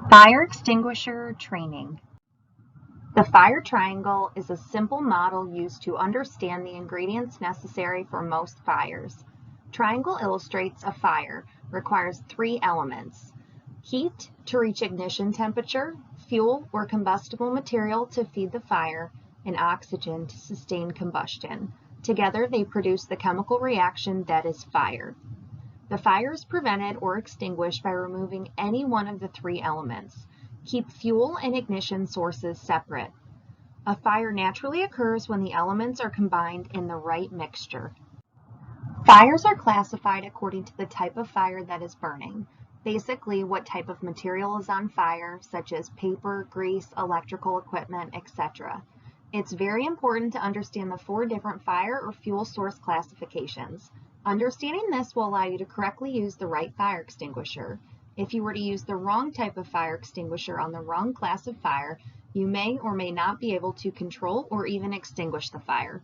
Fire extinguisher training. The fire triangle is a simple model used to understand the ingredients necessary for most fires. Triangle illustrates a fire requires three elements: heat to reach ignition temperature, fuel or combustible material to feed the fire, and oxygen to sustain combustion. Together they produce the chemical reaction that is fire. The fire is prevented or extinguished by removing any one of the three elements. Keep fuel and ignition sources separate. A fire naturally occurs when the elements are combined in the right mixture. Fires are classified according to the type of fire that is burning. Basically, what type of material is on fire, such as paper, grease, electrical equipment, etc. It's very important to understand the 4 different fire or fuel source classifications. Understanding this will allow you to correctly use the right fire extinguisher. If you were to use the wrong type of fire extinguisher on the wrong class of fire, you may or may not be able to control or even extinguish the fire.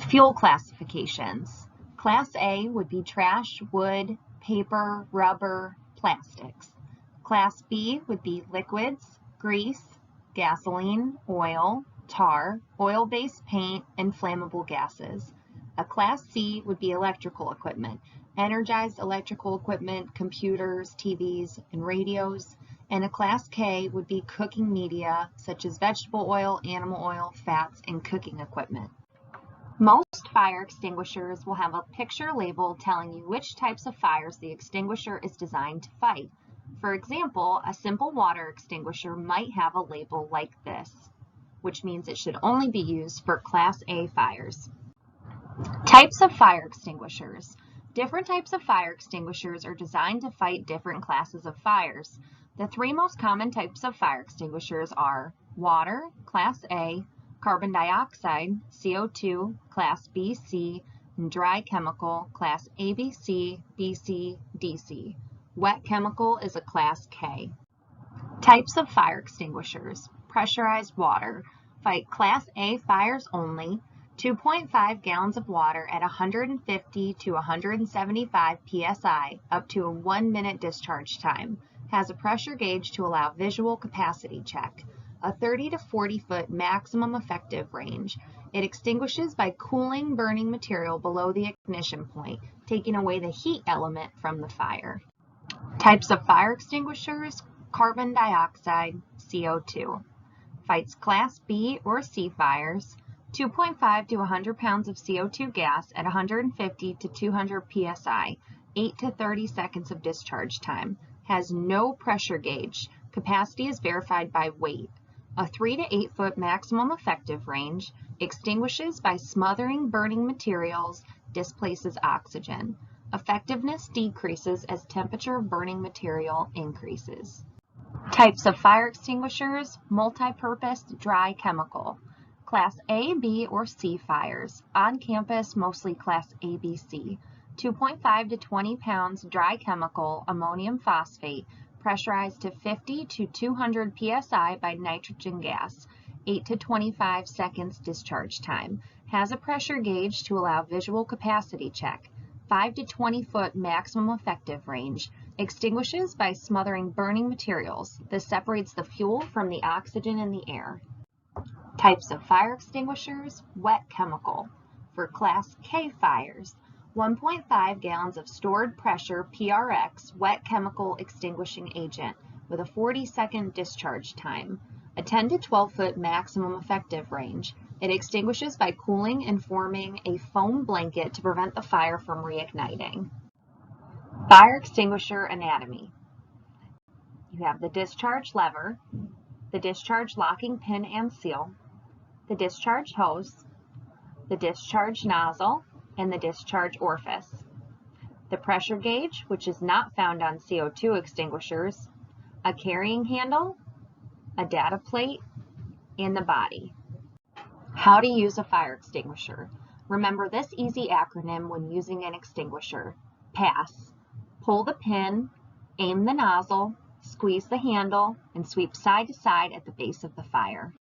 Fuel classifications. Class A would be trash, wood, paper, rubber, plastics. Class B would be liquids, grease, gasoline, oil, tar, oil-based paint, and flammable gases. A Class C would be electrical equipment, energized electrical equipment, computers, TVs, and radios. And a Class K would be cooking media, such as vegetable oil, animal oil, fats, and cooking equipment. Most fire extinguishers will have a picture label telling you which types of fires the extinguisher is designed to fight. For example, a simple water extinguisher might have a label like this, which means it should only be used for Class A fires. Types of fire extinguishers. Different types of fire extinguishers are designed to fight different classes of fires. The 3 most common types of fire extinguishers are water, Class A, carbon dioxide, CO2, Class BC, and dry chemical, Class ABC, BC, DC. Wet chemical is a Class K. Types of fire extinguishers. Pressurized water. Fight Class A fires only. 2.5 gallons of water at 150 to 175 psi up to a 1-minute discharge time. Has a pressure gauge to allow visual capacity check. A 30 to 40 foot maximum effective range. It extinguishes by cooling burning material below the ignition point, taking away the heat element from the fire. Types of fire extinguishers: carbon dioxide, CO2. Fights Class B or C fires. 2.5 to 100 pounds of CO2 gas at 150 to 200 psi, 8 to 30 seconds of discharge time. Has no pressure gauge. Capacity is verified by weight. A 3 to 8 foot maximum effective range. Extinguishes by smothering burning materials, displaces oxygen. Effectiveness decreases as temperature of burning material increases. Types of fire extinguishers: multi-purpose, dry chemical. Class A, B, or C fires. On campus, mostly Class ABC. 2.5 to 20 pounds dry chemical, ammonium phosphate, pressurized to 50 to 200 psi by nitrogen gas. 8 to 25 seconds discharge time. Has a pressure gauge to allow visual capacity check. 5 to 20 foot maximum effective range. Extinguishes by smothering burning materials. This separates the fuel from the oxygen in the air. Types of fire extinguishers: wet chemical. For Class K fires, 1.5 gallons of stored pressure PRX wet chemical extinguishing agent with a 40-second discharge time. A 10 to 12 foot maximum effective range. It extinguishes by cooling and forming a foam blanket to prevent the fire from reigniting. Fire extinguisher anatomy. You have the discharge lever, the discharge locking pin and seal, the discharge hose, the discharge nozzle, and the discharge orifice. The pressure gauge, which is not found on CO2 extinguishers, a carrying handle, a data plate, and the body. How to use a fire extinguisher. Remember this easy acronym when using an extinguisher. PASS. Pull the pin, aim the nozzle, squeeze the handle, and sweep side to side at the base of the fire.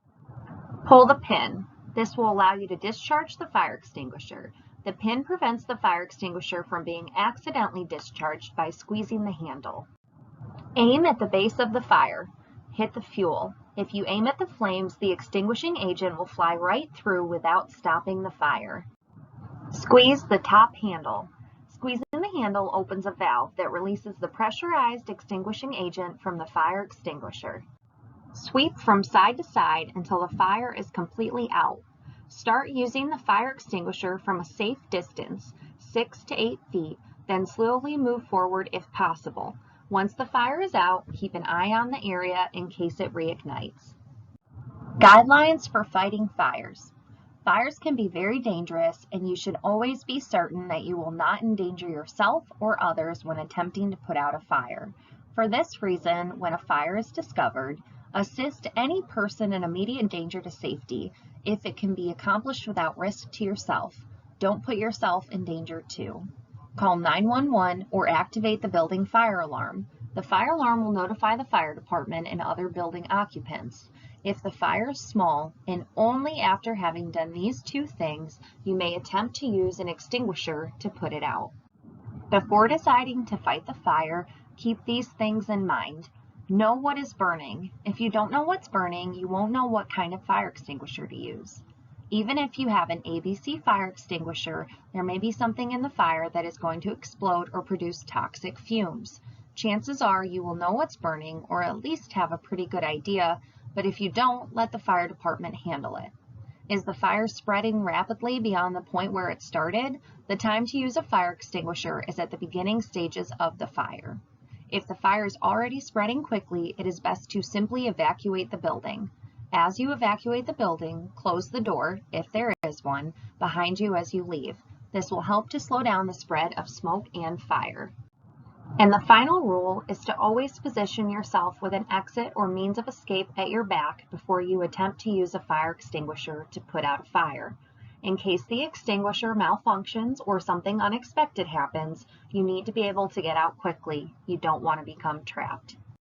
Pull the pin. This will allow you to discharge the fire extinguisher. The pin prevents the fire extinguisher from being accidentally discharged by squeezing the handle. Aim at the base of the fire. Hit the fuel. If you aim at the flames, the extinguishing agent will fly right through without stopping the fire. Squeeze the top handle. Squeezing the handle opens a valve that releases the pressurized extinguishing agent from the fire extinguisher. Sweep from side to side until the fire is completely out. Start using the fire extinguisher from a safe distance, 6 to 8 feet, then slowly move forward if possible. Once the fire is out, keep an eye on the area in case it reignites. Guidelines for fighting fires. Fires can be very dangerous, and you should always be certain that you will not endanger yourself or others when attempting to put out a fire. For this reason, when a fire is discovered, assist any person in immediate danger to safety if it can be accomplished without risk to yourself. Don't put yourself in danger too. Call 911 or activate the building fire alarm. The fire alarm will notify the fire department and other building occupants. If the fire is small, and only after having done these two things, you may attempt to use an extinguisher to put it out. Before deciding to fight the fire, keep these things in mind. Know what is burning. If you don't know what's burning, you won't know what kind of fire extinguisher to use. Even if you have an ABC fire extinguisher, there may be something in the fire that is going to explode or produce toxic fumes. Chances are you will know what's burning, or at least have a pretty good idea, but if you don't, let the fire department handle it. Is the fire spreading rapidly beyond the point where it started? The time to use a fire extinguisher is at the beginning stages of the fire. If the fire is already spreading quickly, it is best to simply evacuate the building. As you evacuate the building, close the door, if there is one, behind you as you leave. This will help to slow down the spread of smoke and fire. And the final rule is to always position yourself with an exit or means of escape at your back before you attempt to use a fire extinguisher to put out a fire. In case the extinguisher malfunctions or something unexpected happens, you need to be able to get out quickly. You don't want to become trapped.